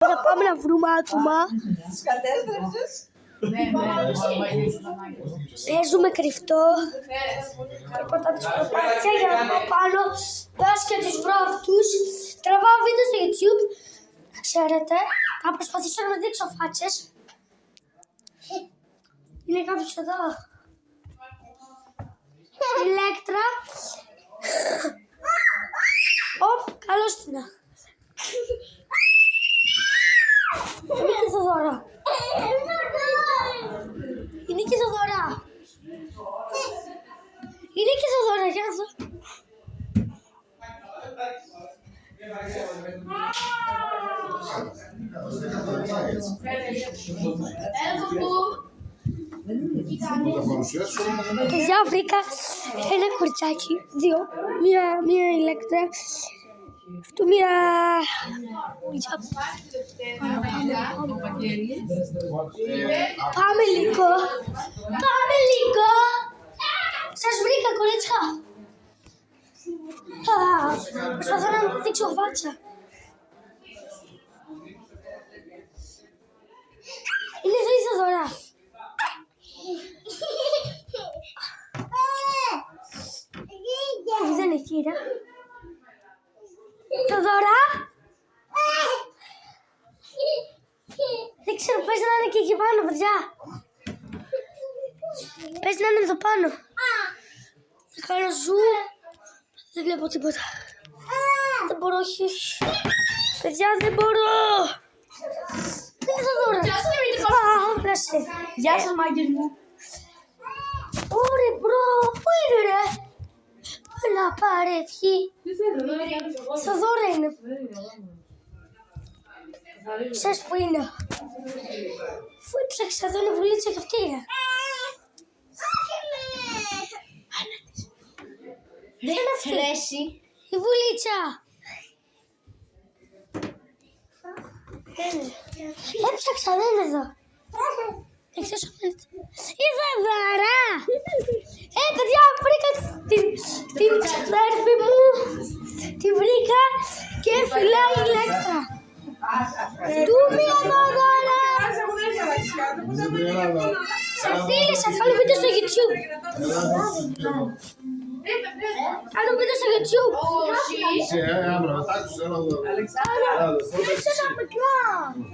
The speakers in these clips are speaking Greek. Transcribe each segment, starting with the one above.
Θα πάμε να βρούμε άτομα. Παίζουμε κρυφτό. Οπότε τις προπάτησα για να πάω πάνω. Πας και τους βρω αυτούς. Τραβάω βίντεο στο YouTube. Ξέρετε, θα προσπαθήσω να με δείξω φάτσες. Είναι κάποιος εδώ. Ηλέκτρα. Οπ, καλώς την. Είναι και Θοδωρά. Είναι και Θοδωρά. Είναι και Θοδωρά, για να δω. Παιδιά, βρήκα ένα κοριτσάκι, δύο, μία ηλέκτρα, αυτό μία... Πάμε λίγο, σας βρήκα κορίτσια. Προσπαθώ να μου δείξω φάτσα. Είναι εδώ η Θοδωρά. Όχι, δεν είναι κύρα. Θοδωρά. Δεν ξέρω, πες να είναι και εκεί πάνω, παιδιά. Πες να είναι εδώ πάνω. Θα κάνω zoom. Δεν βλέπω τίποτα. Δεν μπορώ, όχι. Παιδιά, δεν μπορώ. Δεν είναι Θοδωρά. Γεια σας, μάγκες μου. Ωραία, μπρο, πού είναι ρε. Έλα, πάρε, ευχή. Θοδωρά είναι. Ξέρεις που είναι. Αφού έψαξα, εδώ είναι βουλίτσα και αυτή είναι. Δεν είναι αυτή. Η βουλίτσα. Έψαξα, δεν είναι εδώ. Η Θοδωρά. Παιδιά, βρήκα την ξαδέρφη μου. Τη βρήκα και φυλάει η ηλέκτρα. Του μία Θοδωρά. Φίλησα, κάνω βίντεο στο YouTube. Κάνω βίντεο στο YouTube.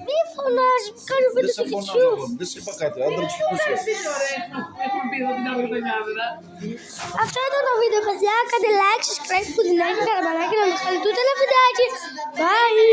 Μη φωνάζει, κάνω βίντεο στο YouTube. Δεν σου είπα κάτι, άντρα σου πούσες. Αυτό ήταν το βίντεο, παιδιά. Κάντε like, subscribe, κουδουνάκι, καραμπανάκι, να μην χάνετε ούτε ένα βιντεάκι. Bye!